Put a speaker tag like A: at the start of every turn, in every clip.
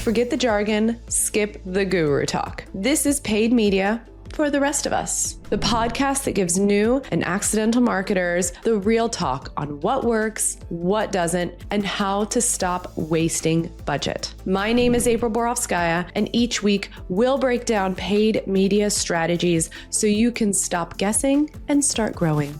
A: Forget the jargon, skip the guru talk. This is paid media for the rest of us. The podcast that gives new and accidental marketers the real talk on what works, what doesn't, and how to stop wasting budget. My name is April Borovskaya, and each week we'll break down paid media strategies so you can stop guessing and start growing.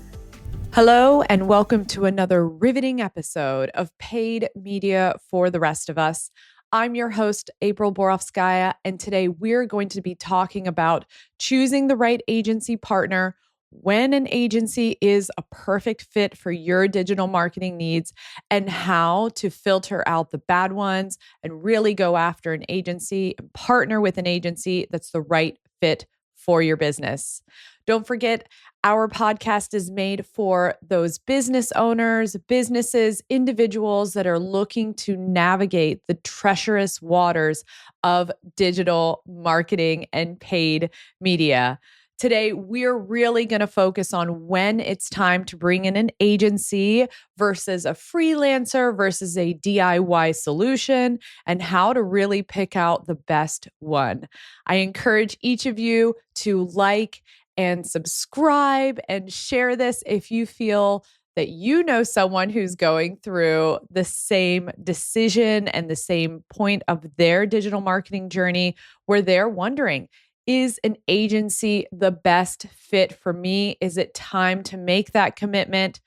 A: Hello, and welcome to another riveting episode of Paid Media for the Rest of Us. I'm your host, April Borovskaya, and today we're going to be talking about choosing the right agency partner, when an agency is a perfect fit for your digital marketing needs, and how to filter out the bad ones and really go after an agency and partner with an agency that's the right fit for your business. Don't forget, our podcast is made for those business owners, businesses, individuals that are looking to navigate the treacherous waters of digital marketing and paid media. Today, we're really going to focus on when it's time to bring in an agency versus a freelancer versus a DIY solution, and how to really pick out the best one. I encourage each of you to like and subscribe and share this if you feel that you know someone who's going through the same decision and the same point of their digital marketing journey where they're wondering, is an agency the best fit for me? Is it time to make that commitment?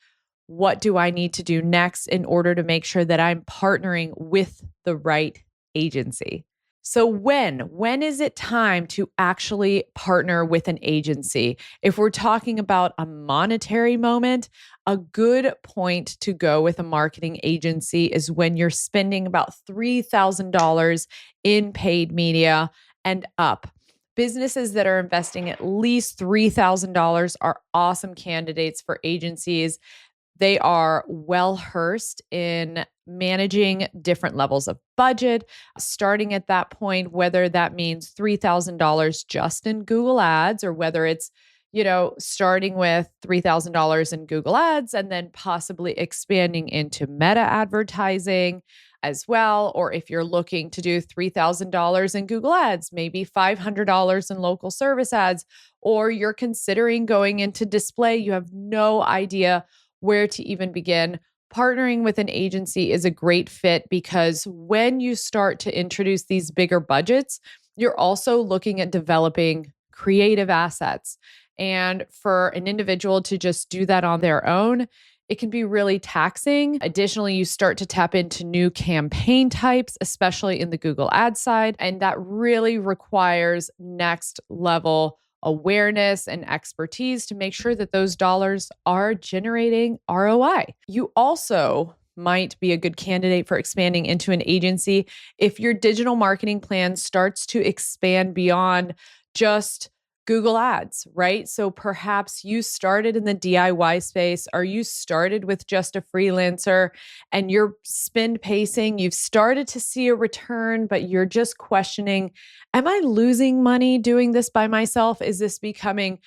A: What do I need to do next in order to make sure that I'm partnering with the right agency? So when is it time to actually partner with an agency? If we're talking about a monetary moment, a good point to go with a marketing agency is when you're spending about $3,000 in paid media and up. Businesses that are investing at least $3,000 are awesome candidates for agencies. They are well-versed in managing different levels of budget, starting at that point, whether that means $3,000 just in Google Ads, or whether it's, starting with $3,000 in Google Ads and then possibly expanding into meta advertising as well. Or if you're looking to do $3,000 in Google Ads, maybe $500 in local service ads, or you're considering going into display, you have no idea where to even begin. Partnering with an agency is a great fit because when you start to introduce these bigger budgets, you're also looking at developing creative assets. And for an individual to just do that on their own, it can be really taxing. Additionally, you start to tap into new campaign types, especially in the Google Ads side, and that really requires next level awareness and expertise to make sure that those dollars are generating ROI. You also might be a good candidate for expanding into an agency if your digital marketing plan starts to expand beyond just Google Ads, right? So perhaps you started in the DIY space, or you started with just a freelancer and you're spend pacing, you've started to see a return, but you're just questioning, am I losing money doing this by myself? Is this becoming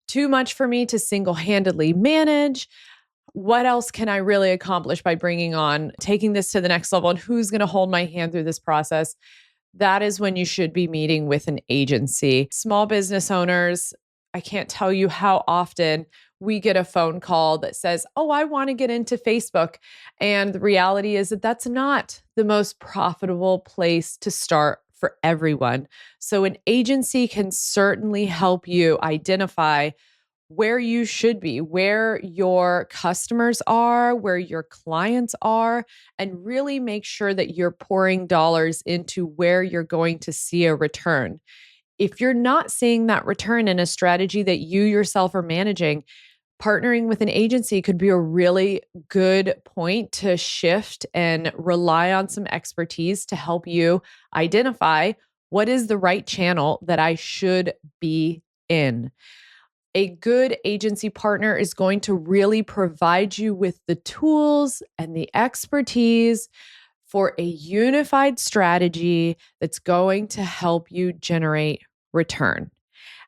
A: too much for me to single-handedly manage? What else can I really accomplish by taking this to the next level? And who's going to hold my hand through this process? That is when you should be meeting with an agency. Small business owners, I can't tell you how often we get a phone call that says, oh, I want to get into Facebook. And the reality is that that's not the most profitable place to start for everyone. So an agency can certainly help you identify where you should be, where your customers are, where your clients are, and really make sure that you're pouring dollars into where you're going to see a return. If you're not seeing that return in a strategy that you yourself are managing, partnering with an agency could be a really good point to shift and rely on some expertise to help you identify what is the right channel that I should be in. A good agency partner is going to really provide you with the tools and the expertise for a unified strategy that's going to help you generate return.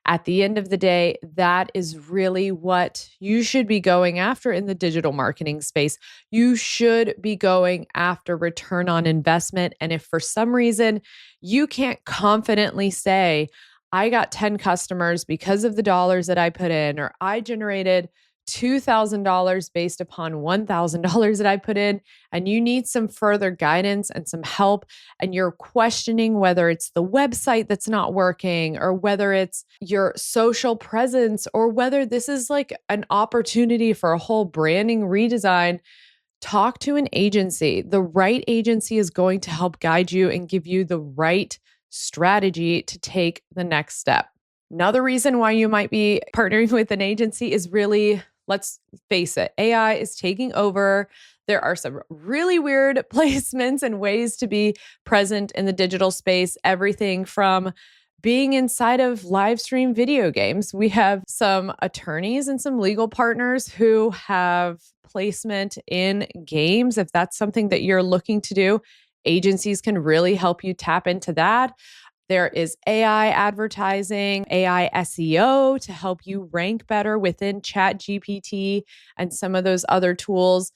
A: At the end of the day, that is really what you should be going after in the digital marketing space. You should be going after return on investment. And if for some reason you can't confidently say, I got 10 customers because of the dollars that I put in, or I generated $2,000 based upon $1,000 that I put in, and you need some further guidance and some help, and you're questioning whether it's the website that's not working, or whether it's your social presence, or whether this is like an opportunity for a whole branding redesign, talk to an agency. The right agency is going to help guide you and give you the right strategy to take the next step. Another reason why you might be partnering with an agency is really, let's face it, AI is taking over. There are some really weird placements and ways to be present in the digital space, everything from being inside of live stream video games. We have some attorneys and some legal partners who have placement in games. If that's something that you're looking to do, agencies can really help you tap into that. There is AI advertising, AI SEO to help you rank better within ChatGPT and some of those other tools.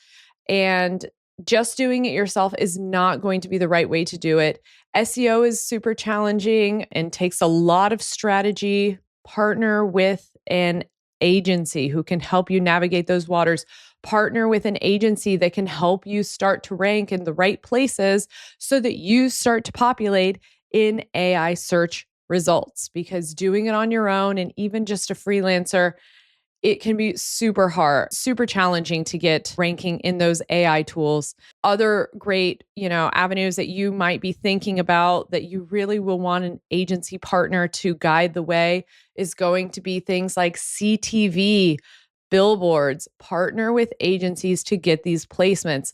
A: And just doing it yourself is not going to be the right way to do it. SEO is super challenging and takes a lot of strategy. Partner with an agency who can help you navigate those waters. Partner with an agency that can help you start to rank in the right places so that you start to populate in AI search results, because doing it on your own and even just a freelancer, it can be super hard, super challenging to get ranking in those AI tools. Other great, avenues that you might be thinking about that you really will want an agency partner to guide the way is going to be things like CTV, billboards. Partner with agencies to get these placements.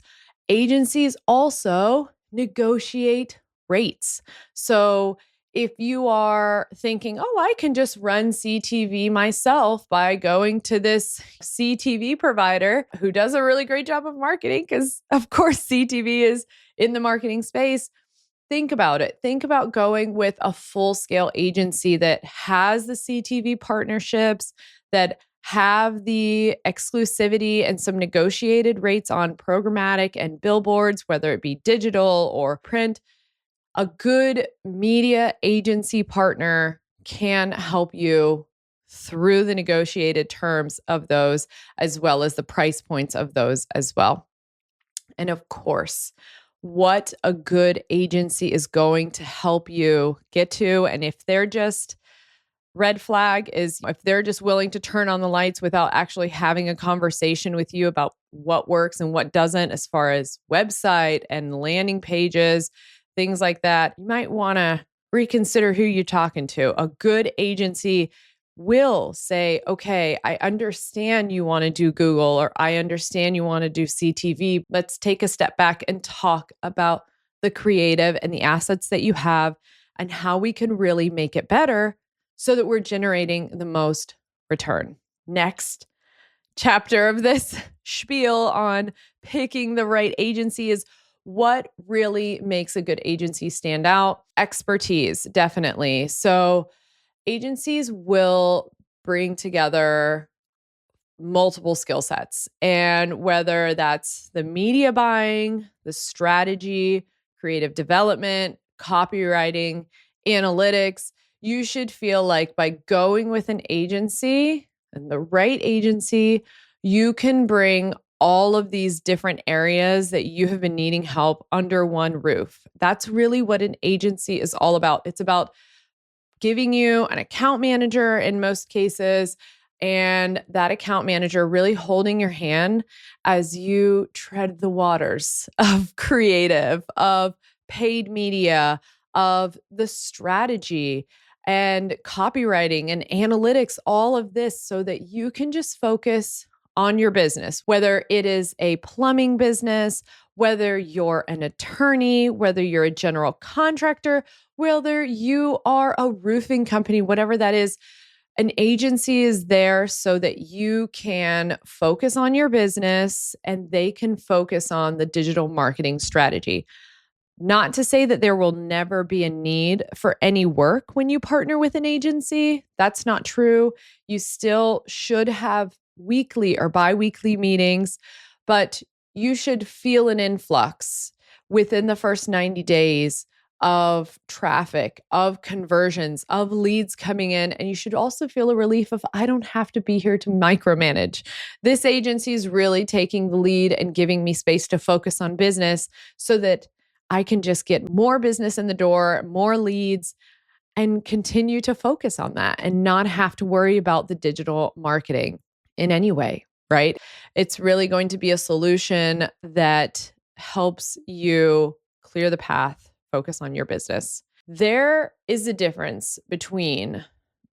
A: Agencies also negotiate rates. So if you are thinking, oh, I can just run CTV myself by going to this CTV provider who does a really great job of marketing, because of course CTV is in the marketing space, think about it. Think about going with a full-scale agency that has the CTV partnerships, that have the exclusivity and some negotiated rates on programmatic and billboards, whether it be digital or print. A good media agency partner can help you through the negotiated terms of those, as well as the price points of those as well. And of course, what a good agency is going to help you get to. And if they're just red flag is if they're just willing to turn on the lights without actually having a conversation with you about what works and what doesn't, as far as website and landing pages, things like that, you might want to reconsider who you're talking to. A good agency will say, okay, I understand you want to do Google, or I understand you want to do CTV. Let's take a step back and talk about the creative and the assets that you have and how we can really make it better so that we're generating the most return. Next chapter of this spiel on picking the right agency is what really makes a good agency stand out. Expertise, definitely. So agencies will bring together multiple skill sets, and whether that's the media buying, the strategy, creative development, copywriting, analytics, you should feel like by going with an agency and the right agency, you can bring all of these different areas that you have been needing help under one roof. That's really what an agency is all about. It's about giving you an account manager in most cases, and that account manager really holding your hand as you tread the waters of creative, of paid media, of the strategy and copywriting and analytics, all of this, so that you can just focus on your business, whether it is a plumbing business, whether you're an attorney, whether you're a general contractor, whether you are a roofing company, whatever that is. An agency is there so that you can focus on your business and they can focus on the digital marketing strategy. Not to say that there will never be a need for any work when you partner with an agency. That's not true. You still should have weekly or bi-weekly meetings, but you should feel an influx within the first 90 days of traffic, of conversions, of leads coming in. And you should also feel a relief of, I don't have to be here to micromanage. This agency is really taking the lead and giving me space to focus on business so that I can just get more business in the door, more leads, and continue to focus on that and not have to worry about the digital marketing in any way, right? It's really going to be a solution that helps you clear the path, focus on your business. There is a difference between,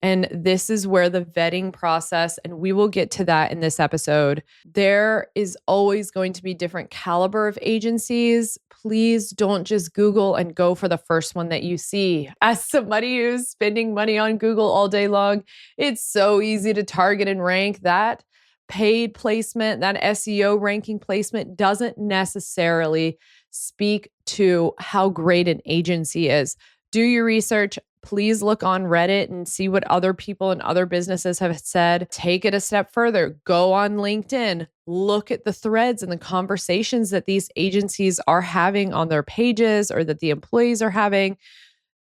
A: and this is where the vetting process, and we will get to that in this episode. There is always going to be different caliber of agencies. Please don't just Google and go for the first one that you see. As somebody who's spending money on Google all day long, it's so easy to target and rank. That paid placement, that SEO ranking placement doesn't necessarily speak to how great an agency is. Do your research. Please look on Reddit and see what other people and other businesses have said. Take it a step further. Go on LinkedIn. Look at the threads and the conversations that these agencies are having on their pages or that the employees are having.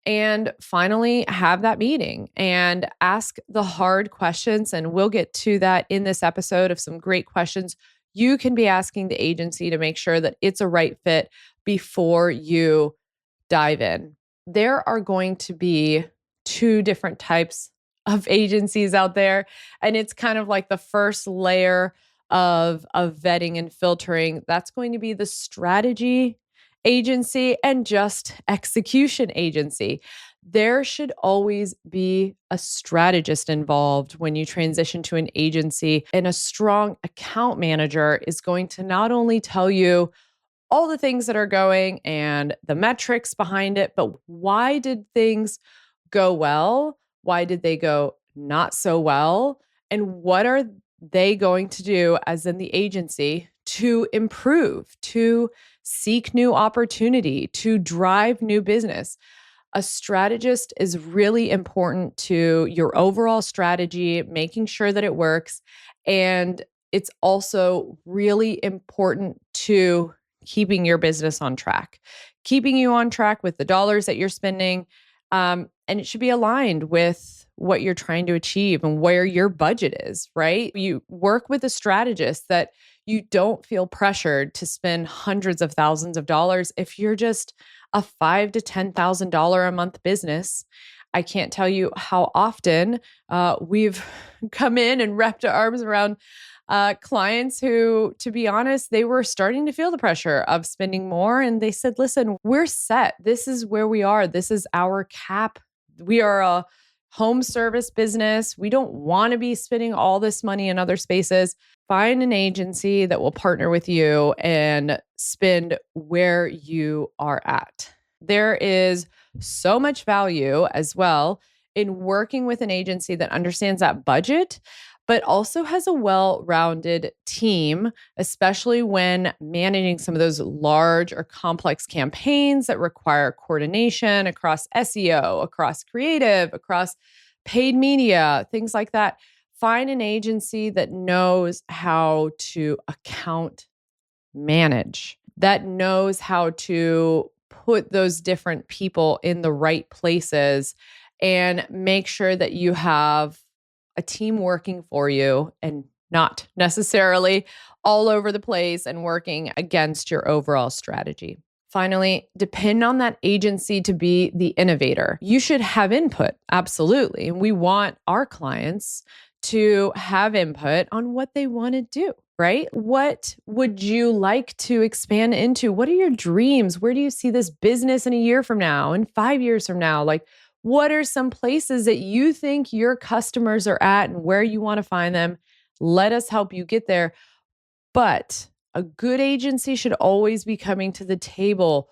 A: And finally, have that meeting and ask the hard questions. And we'll get to that in this episode of some great questions you can be asking the agency to make sure that it's a right fit before you dive in. There are going to be two different types of agencies out there. And it's kind of like the first layer of vetting and filtering. That's going to be the strategy agency and just execution agency. There should always be a strategist involved when you transition to an agency. And a strong account manager is going to not only tell you all the things that are going and the metrics behind it, but why did things go well? Why did they go not so well? And what are they going to do as in the agency to improve, to seek new opportunity, to drive new business? A strategist is really important to your overall strategy, making sure that it works. And it's also really important to keeping your business on track, keeping you on track with the dollars that you're spending. And it should be aligned with what you're trying to achieve and where your budget is, right? You work with a strategist that you don't feel pressured to spend hundreds of thousands of dollars if you're just a $5,000 to $10,000 a month business. I can't tell you how often we've come in and wrapped our arms around clients who, to be honest, they were starting to feel the pressure of spending more. And they said, listen, we're set. This is where we are. This is our cap. We are a home service business. We don't want to be spending all this money in other spaces. Find an agency that will partner with you and spend where you are at. There is so much value as well in working with an agency that understands that budget, but also has a well-rounded team, especially when managing some of those large or complex campaigns that require coordination across SEO, across creative, across paid media, things like that. Find an agency that knows how to account manage, that knows how to put those different people in the right places and make sure that you have a team working for you and not necessarily all over the place and working against your overall strategy. Finally, depend on that agency to be the innovator. You should have input, absolutely. And we want our clients to have input on what they want to do, right? What would you like to expand into? What are your dreams? Where do you see this business in a year from now, in 5 years from now? Like, what are some places that you think your customers are at and where you want to find them? Let us help you get there. But a good agency should always be coming to the table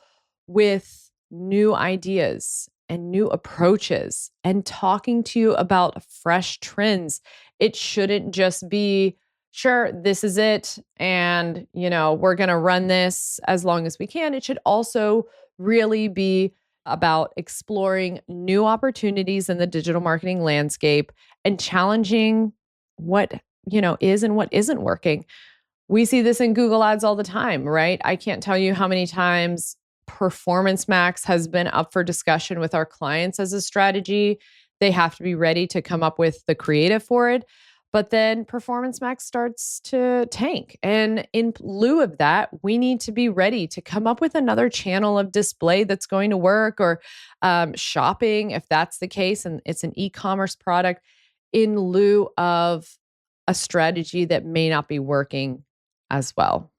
A: with new ideas and new approaches and talking to you about fresh trends. It shouldn't just be, sure, this is it. And, we're going to run this as long as we can. It should also really be about exploring new opportunities in the digital marketing landscape and challenging what, is and what isn't working. We see this in Google Ads all the time, right? I can't tell you how many times Performance Max has been up for discussion with our clients as a strategy. They have to be ready to come up with the creative for it. But then Performance Max starts to tank. And in lieu of that, we need to be ready to come up with another channel of display that's going to work, or shopping, if that's the case, and it's an e-commerce product, in lieu of a strategy that may not be working as well.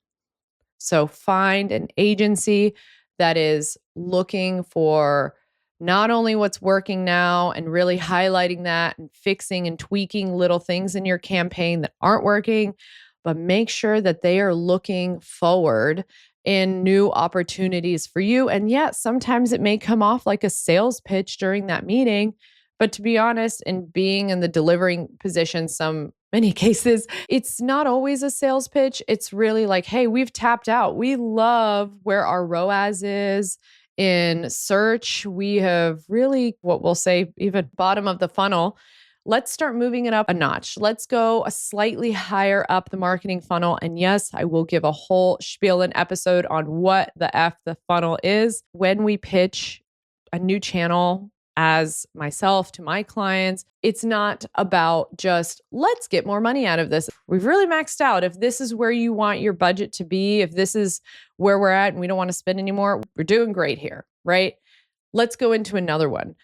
A: So find an agency that is looking for not only what's working now and really highlighting that and fixing and tweaking little things in your campaign that aren't working, but make sure that they are looking forward in new opportunities for you. And yet, sometimes it may come off like a sales pitch during that meeting. But to be honest, in being in the delivering position, many cases, it's not always a sales pitch. It's really like, hey, we've tapped out. We love where our ROAS is in search. We have really, what we'll say, even bottom of the funnel. Let's start moving it up a notch. Let's go a slightly higher up the marketing funnel. And yes, I will give a whole spiel and episode on what the funnel is when we pitch a new channel as myself to my clients. It's not about just, let's get more money out of this. We've really maxed out. If this is where you want your budget to be, if this is where we're at and we don't want to spend anymore, we're doing great here, right? Let's go into another one.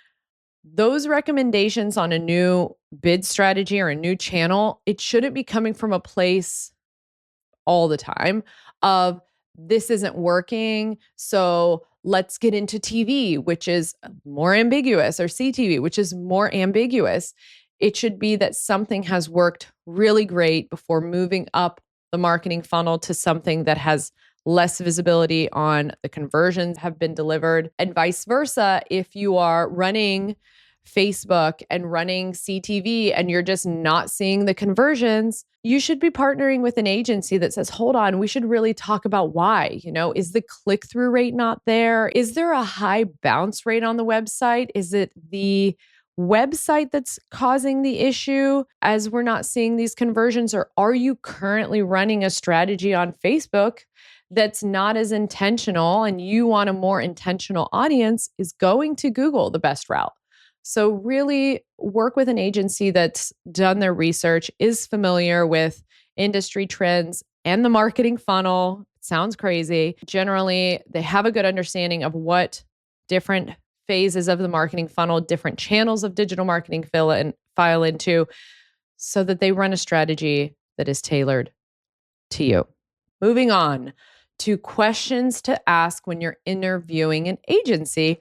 A: Those recommendations on a new bid strategy or a new channel, it shouldn't be coming from a place all the time of, this isn't working, so let's get into TV, which is more ambiguous, or CTV, which is more ambiguous. It should be that something has worked really great before moving up the marketing funnel to something that has less visibility on the conversions have been delivered, and vice versa. If you are running Facebook and running CTV and you're just not seeing the conversions, you should be partnering with an agency that says, hold on, we should really talk about why. Is the click-through rate not there? Is there a high bounce rate on the website? Is it the website that's causing the issue as we're not seeing these conversions? Or are you currently running a strategy on Facebook that's not as intentional, and you want a more intentional audience? Is going to Google the best route? So really work with an agency that's done their research, is familiar with industry trends and the marketing funnel. It sounds crazy. Generally, they have a good understanding of what different phases of the marketing funnel, different channels of digital marketing file into, so that they run a strategy that is tailored to you. Moving on to questions to ask when you're interviewing an agency.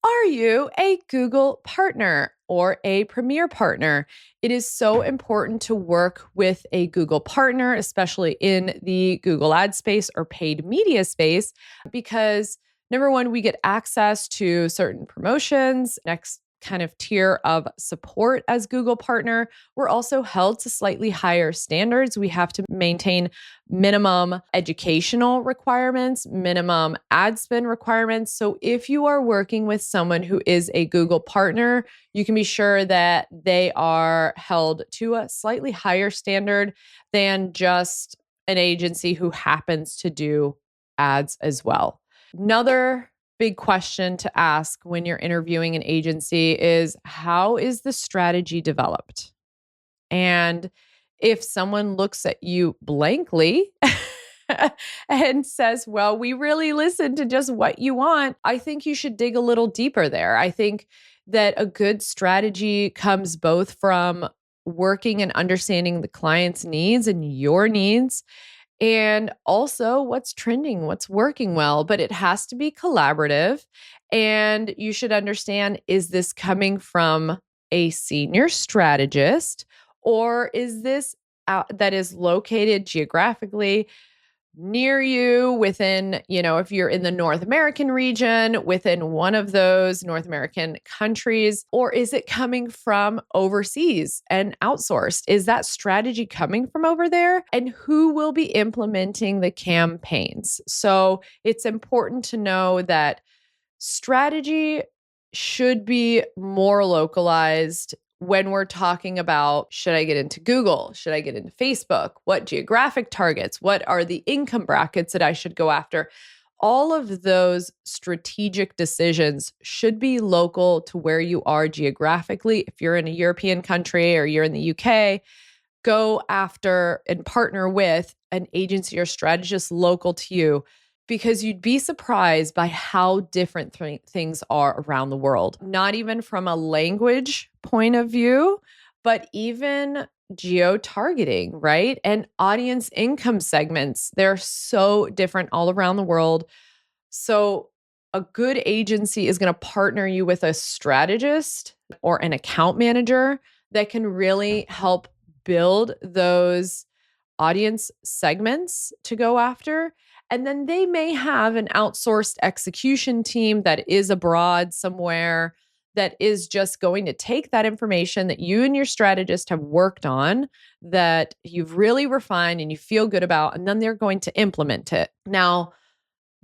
A: Are you a Google partner or a Premier partner? It is so important to work with a Google partner, especially in the Google ad space or paid media space, because number one, we get access to certain promotions. Next kind of tier of support as Google partner. We're also held to slightly higher standards. We have to maintain minimum educational requirements, minimum ad spend requirements. So if you are working with someone who is a Google partner, you can be sure that they are held to a slightly higher standard than just an agency who happens to do ads as well. Another big question to ask when you're interviewing an agency is, how is the strategy developed? And if someone looks at you blankly and says, well, we really listen to just what you want, I think you should dig a little deeper there. I think that a good strategy comes both from working and understanding the client's needs and your needs, and also what's trending, what's working well. But it has to be collaborative. And you should understand, is this coming from a senior strategist, or is this that is located geographically near you within, if you're in the North American region, within one of those North American countries, or is it coming from overseas and outsourced? Is that strategy coming from over there? And who will be implementing the campaigns? So it's important to know that Strategy should be more localized when we're talking about, should I get into Google? Should I get into Facebook? What geographic targets? What are the income brackets that I should go after? All of those strategic decisions should be local to where you are geographically. If you're in a European country or you're in the UK, go after and partner with an agency or strategist local to you, because you'd be surprised by how different things are around the world. Not even from a language point of view, but even geo-targeting, right? And audience income segments. They're so different all around the world. So a good agency is going to partner you with a strategist or an account manager that can really help build those audience segments to go after. And then they may have an outsourced execution team that is abroad somewhere that is just going to take that information that you and your strategist have worked on, that you've really refined and you feel good about, and then they're going to implement it. Now,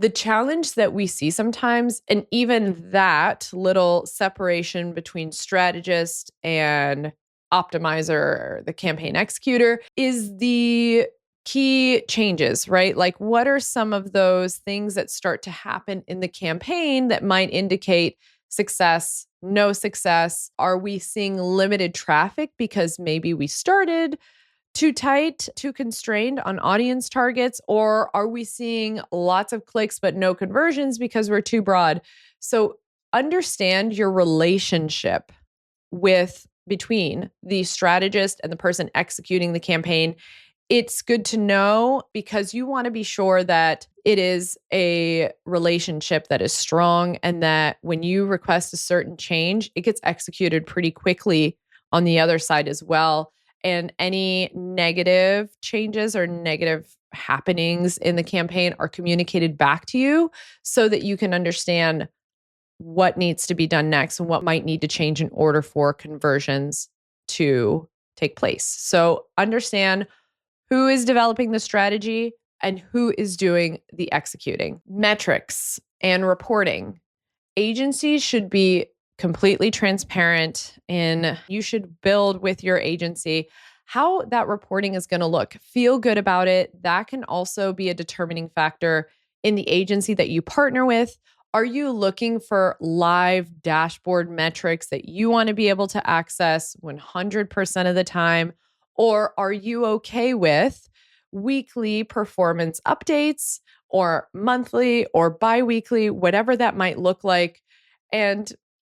A: the challenge that we see sometimes, and even that little separation between strategist and optimizer or the campaign executor, is the key changes, right? Like, what are some of those things that start to happen in the campaign that might indicate success, no success? Are we seeing limited traffic because maybe we started too tight, too constrained on audience targets? Or are we seeing lots of clicks but no conversions because we're too broad? So understand your relationship between the strategist and the person executing the campaign. It's good to know because you want to be sure that it is a relationship that is strong, and that when you request a certain change, it gets executed pretty quickly on the other side as well. And any negative changes or negative happenings in the campaign are communicated back to you so that you can understand what needs to be done next and what might need to change in order for conversions to take place. So understand who is developing the strategy and who is doing the executing. Metrics and reporting. Agencies should be completely transparent, and you should build with your agency how that reporting is going to look. Feel good about it. That can also be a determining factor in the agency that you partner with. Are you looking for live dashboard metrics that you want to be able to access 100% of the time? Or are you okay with weekly performance updates, or monthly or bi-weekly, whatever that might look like? And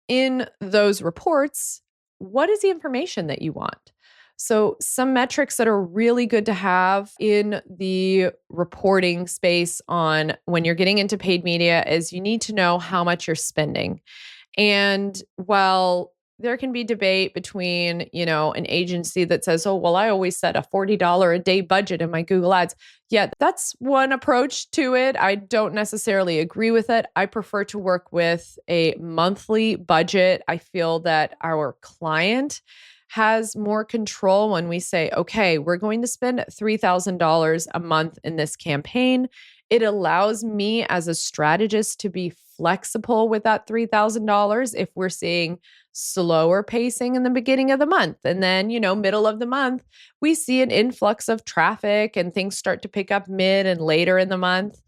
A: in those reports, what is the information that you want? So some metrics that are really good to have in the reporting space on when you're getting into paid media is you need to know how much you're spending. And while there can be debate between, an agency that says, oh, well, I always set a $40 a day budget in my Google Ads. Yeah, that's one approach to it. I don't necessarily agree with it. I prefer to work with a monthly budget. I feel that our client has more control when we say, okay, we're going to spend $3,000 a month in this campaign. It allows me as a strategist to be flexible with that $3,000 if we're seeing slower pacing in the beginning of the month. And then, middle of the month, we see an influx of traffic and things start to pick up mid and later in the month.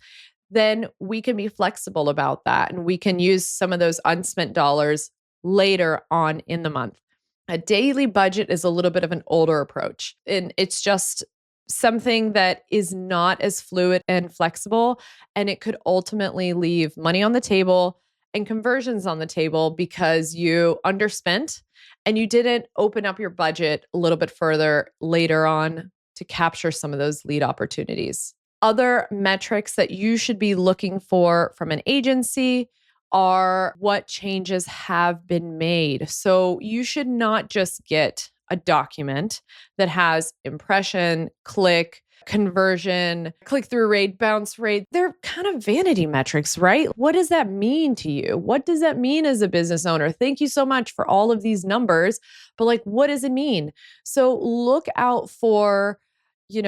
A: Then we can be flexible about that. And we can use some of those unspent dollars later on in the month. A daily budget is a little bit of an older approach, and it's just something that is not as fluid and flexible, and it could ultimately leave money on the table and conversions on the table because you underspent and you didn't open up your budget a little bit further later on to capture some of those lead opportunities. Other metrics that you should be looking for from an agency are what changes have been made. So you should not just get a document that has impression, click, conversion, click-through rate, bounce rate. They're kind of vanity metrics, right? What does that mean to you? What does that mean as a business owner? Thank you so much for all of these numbers, but what does it mean? So look out for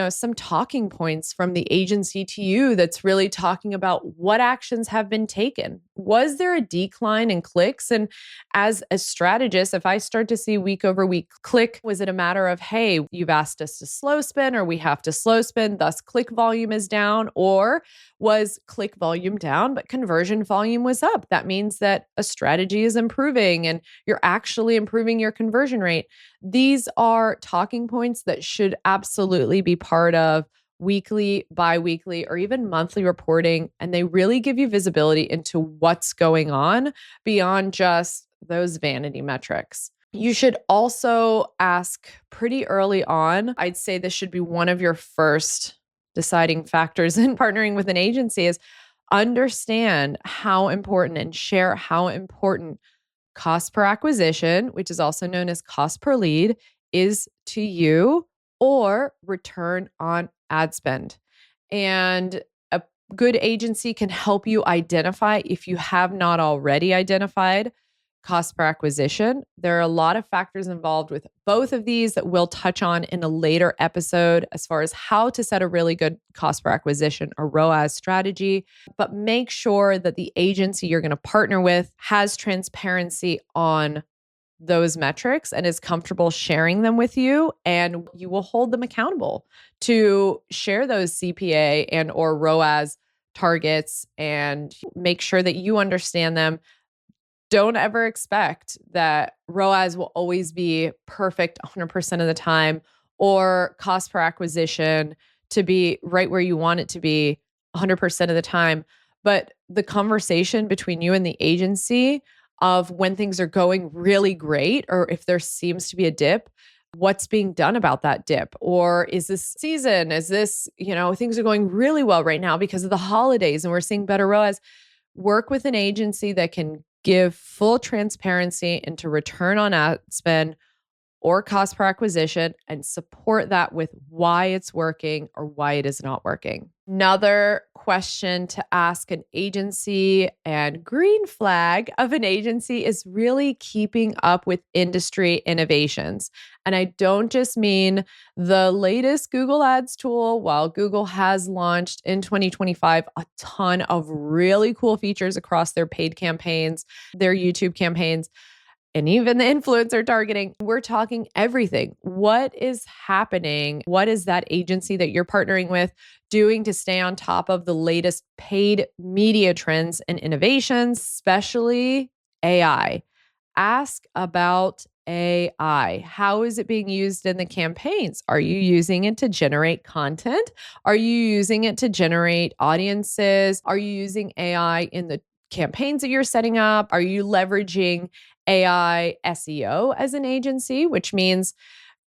A: some talking points from the agency to you that's really talking about what actions have been taken. Was there a decline in clicks? And as a strategist, if I start to see week over week click, was it a matter of, hey, you've asked us to slow spin or we have to slow spin, thus click volume is down? Or was click volume down, but conversion volume was up? That means that a strategy is improving and you're actually improving your conversion rate. These are talking points that should absolutely be part of weekly, bi-weekly, or even monthly reporting. And they really give you visibility into what's going on beyond just those vanity metrics. You should also ask pretty early on. I'd say this should be one of your first deciding factors in partnering with an agency is understand how important and share how important cost per acquisition, which is also known as cost per lead, is to you, or return on ad spend. And a good agency can help you identify, if you have not already identified, cost per acquisition. There are a lot of factors involved with both of these that we'll touch on in a later episode as far as how to set a really good cost per acquisition or ROAS strategy. But make sure that the agency you're going to partner with has transparency on those metrics and is comfortable sharing them with you, and you will hold them accountable to share those CPA and or ROAS targets and make sure that you understand them. Don't ever expect that ROAS will always be perfect 100% of the time, or cost per acquisition to be right where you want it to be 100% of the time. But the conversation between you and the agency of when things are going really great, or if there seems to be a dip, what's being done about that dip? Or is this season? Is this, things are going really well right now because of the holidays and we're seeing better ROAS? Work with an agency that can give full transparency into return on ad spend or cost per acquisition and support that with why it's working or why it is not working. Another question to ask an agency and green flag of an agency is really keeping up with industry innovations. And I don't just mean the latest Google Ads tool. While Google has launched in 2025 a ton of really cool features across their paid campaigns, their YouTube campaigns, and even the influencer targeting, we're talking everything. What is happening? What is that agency that you're partnering with doing to stay on top of the latest paid media trends and innovations, especially AI? Ask about AI. How is it being used in the campaigns? Are you using it to generate content? Are you using it to generate audiences? Are you using AI in the campaigns that you're setting up? Are you leveraging AI SEO as an agency, which means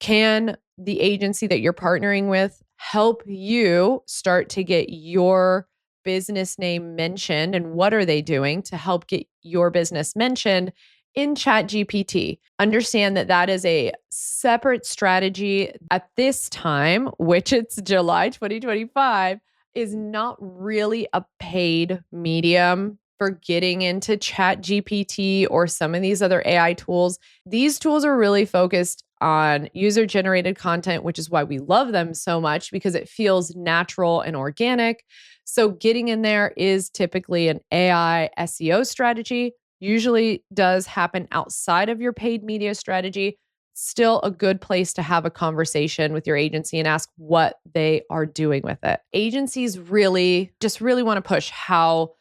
A: can the agency that you're partnering with help you start to get your business name mentioned? And what are they doing to help get your business mentioned in ChatGPT? Understand that that is a separate strategy at this time, which it's July 2025, is not really a paid medium for getting into ChatGPT or some of these other AI tools. These tools are really focused on user-generated content, which is why we love them so much, because it feels natural and organic. So getting in there is typically an AI SEO strategy, usually does happen outside of your paid media strategy. Still a good place to have a conversation with your agency and ask what they are doing with it. Agencies really want to push how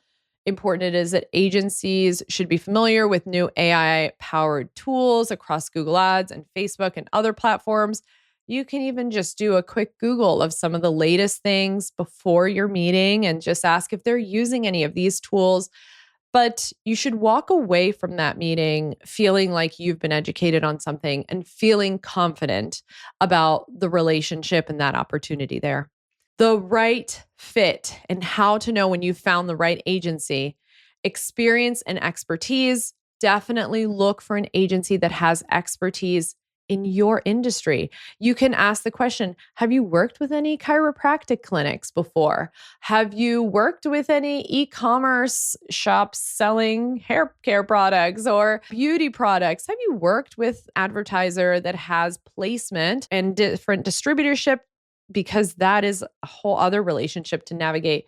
A: important it is that agencies should be familiar with new AI-powered tools across Google Ads and Facebook and other platforms. You can even just do a quick Google of some of the latest things before your meeting and just ask if they're using any of these tools. But you should walk away from that meeting feeling like you've been educated on something and feeling confident about the relationship and that opportunity there. The right fit and how to know when you've found the right agency. Experience and expertise. Definitely look for an agency that has expertise in your industry. You can ask the question, have you worked with any chiropractic clinics before? Have you worked with any e-commerce shops selling hair care products or beauty products? Have you worked with an advertiser that has placement and different distributorship because that is a whole other relationship to navigate.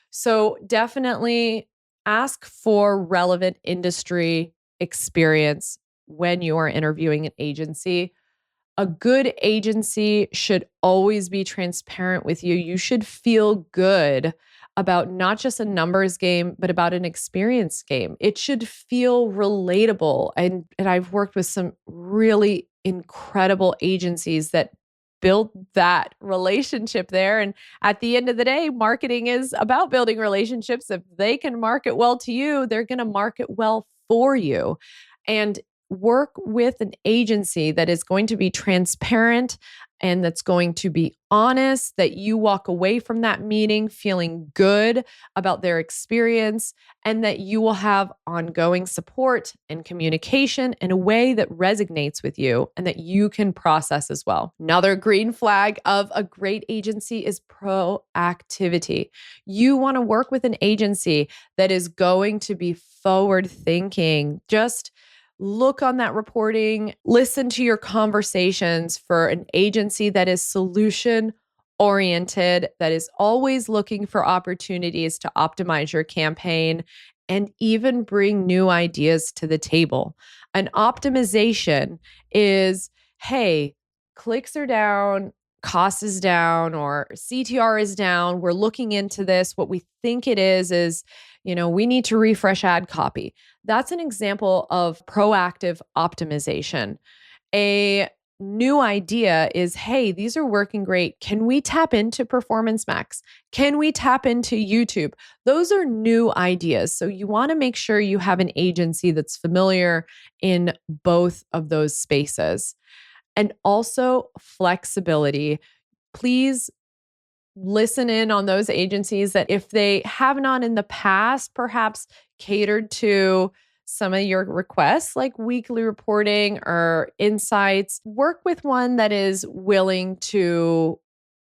A: So definitely ask for relevant industry experience when you are interviewing an agency. A good agency should always be transparent with you. You should feel good about not just a numbers game, but about an experience game. It should feel relatable. And I've worked with some really incredible agencies that built that relationship there. And at the end of the day, marketing is about building relationships. If they can market well to you, they're going to market well for you. And work with an agency that is going to be transparent and that's going to be honest, that you walk away from that meeting feeling good about their experience, and that you will have ongoing support and communication in a way that resonates with you and that you can process as well. Another green flag of a great agency is proactivity. You want to work with an agency that is going to be forward thinking. Just look on that reporting, listen to your conversations for an agency that is solution oriented, that is always looking for opportunities to optimize your campaign and even bring new ideas to the table. An optimization is, hey, clicks are down, cost is down, or CTR is down. We're looking into this. What we think it is, we need to refresh ad copy. That's an example of proactive optimization. A new idea is, hey, these are working great. Can we tap into Performance Max? Can we tap into YouTube? Those are new ideas. So you want to make sure you have an agency that's familiar in both of those spaces. And also flexibility. Please listen in on those agencies that, if they have not in the past perhaps catered to some of your requests, like weekly reporting or insights, work with one that is willing to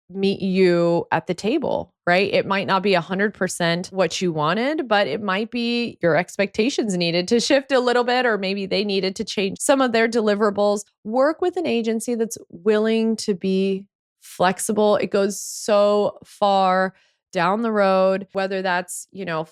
A: meet you at the table, right? It might not be 100% what you wanted, but it might be your expectations needed to shift a little bit, or maybe they needed to change some of their deliverables. Work with an agency that's willing to be flexible. It goes so far down the road, whether that's,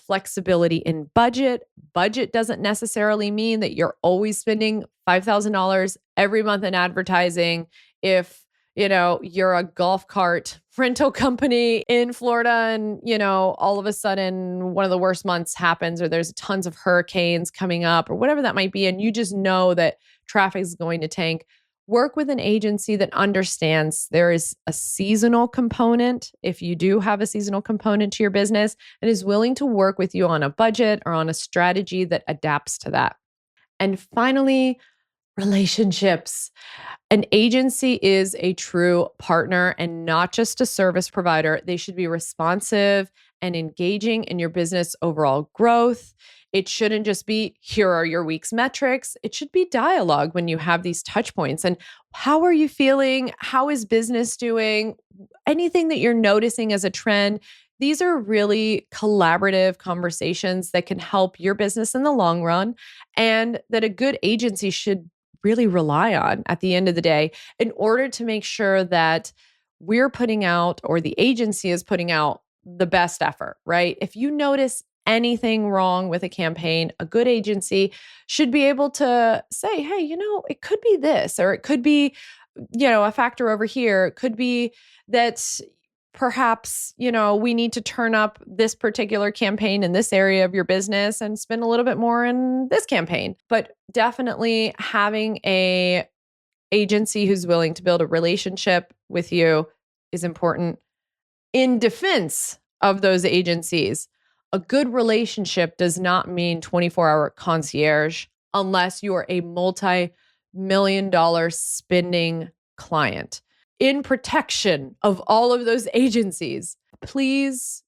A: flexibility in budget. Budget doesn't necessarily mean that you're always spending $5,000 every month in advertising. If you're a golf cart rental company in Florida and, all of a sudden one of the worst months happens, or there's tons of hurricanes coming up, or whatever that might be, and you just know that traffic is going to tank. Work with an agency that understands there is a seasonal component, if you do have a seasonal component to your business, and is willing to work with you on a budget or on a strategy that adapts to that. And finally, relationships. An agency is a true partner and not just a service provider. They should be responsive and engaging in your business overall growth. It shouldn't just be, here are your week's metrics. It should be dialogue when you have these touch points. And how are you feeling? How is business doing? Anything that you're noticing as a trend. These are really collaborative conversations that can help your business in the long run, and that a good agency should really rely on at the end of the day, in order to make sure that we're putting out, or the agency is putting out, the best effort, right? If you notice anything wrong with a campaign, a good agency should be able to say, hey, it could be this, or it could be, a factor over here. It could be that perhaps, we need to turn up this particular campaign in this area of your business and spend a little bit more in this campaign. But definitely having a agency who's willing to build a relationship with you is important. In defense of those agencies, a good relationship does not mean 24-hour concierge unless you're a multi-million-dollar spending client. In protection of all of those agencies, please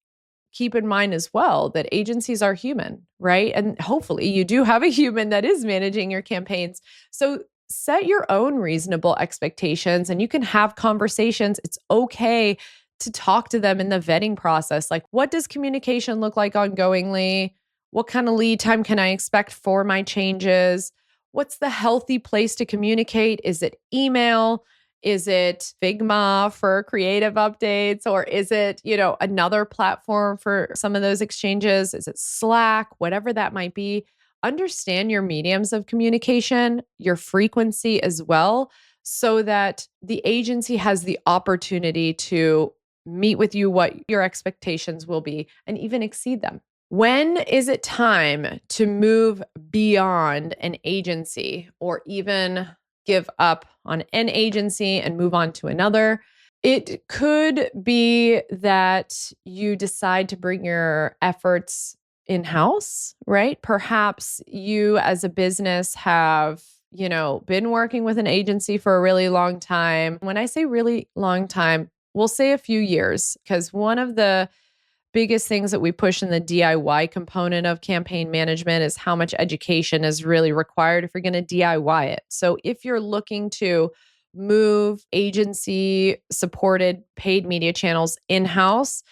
A: keep in mind as well that agencies are human, right? And hopefully you do have a human that is managing your campaigns. So set your own reasonable expectations, and you can have conversations. It's okay to talk to them in the vetting process. Like, what does communication look like ongoingly? What kind of lead time can I expect for my changes? What's the healthy place to communicate? Is it email? Is it Figma for creative updates? Or is it, another platform for some of those exchanges? Is it Slack? Whatever that might be. Understand your mediums of communication, your frequency as well, so that the agency has the opportunity to meet with you what your expectations will be and even exceed them. When is it time to move beyond an agency or even give up on an agency and move on to another? It could be that you decide to bring your efforts in-house, right? Perhaps you as a business have, been working with an agency for a really long time. When I say really long time, we'll say a few years, because one of the biggest things that we push in the DIY component of campaign management is how much education is really required if you're going to DIY it. So if you're looking to move agency supported paid media channels in-house,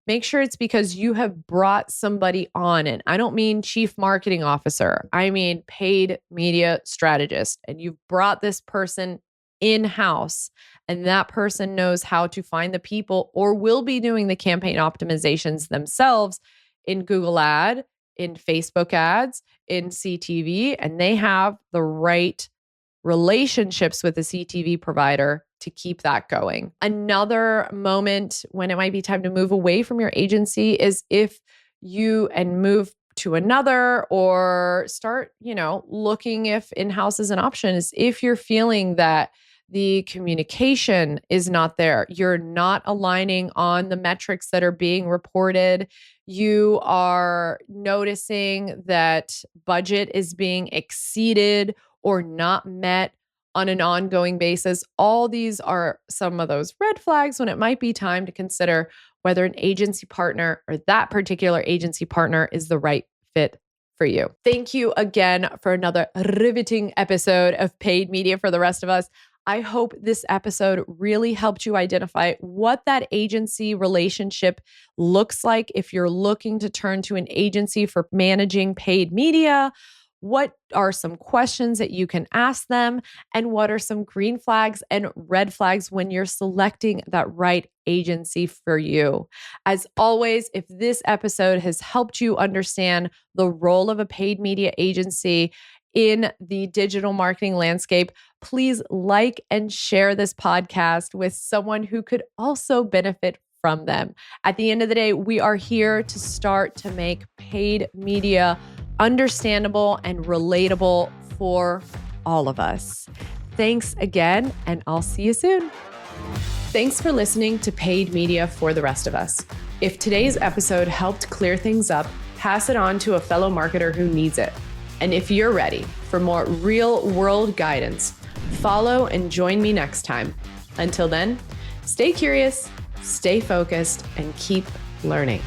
A: make sure it's because you have brought somebody on. And I don't mean chief marketing officer. I mean paid media strategist. And you've brought this person in-house, and that person knows how to find the people or will be doing the campaign optimizations themselves in Google Ad, in Facebook ads, in CTV, and they have the right relationships with the CTV provider to keep that going. Another moment when it might be time to move away from your agency is if you and move to another or start, looking if in-house is an option, is if you're feeling that the communication is not there. You're not aligning on the metrics that are being reported. You are noticing that budget is being exceeded or not met on an ongoing basis. All these are some of those red flags when it might be time to consider whether an agency partner or that particular agency partner is the right fit for you. Thank you again for another riveting episode of Paid Media for the Rest of Us. I hope this episode really helped you identify what that agency relationship looks like if you're looking to turn to an agency for managing paid media. What are some questions that you can ask them? And what are some green flags and red flags when you're selecting that right agency for you? As always, if this episode has helped you understand the role of a paid media agency in the digital marketing landscape, please like and share this podcast with someone who could also benefit from them. At the end of the day, we are here to start to make paid media understandable and relatable for all of us. Thanks again, and I'll see you soon. Thanks for listening to Paid Media for the Rest of Us. If today's episode helped clear things up, pass it on to a fellow marketer who needs it. And if you're ready for more real-world guidance, follow and join me next time. Until then, stay curious, stay focused, and keep learning.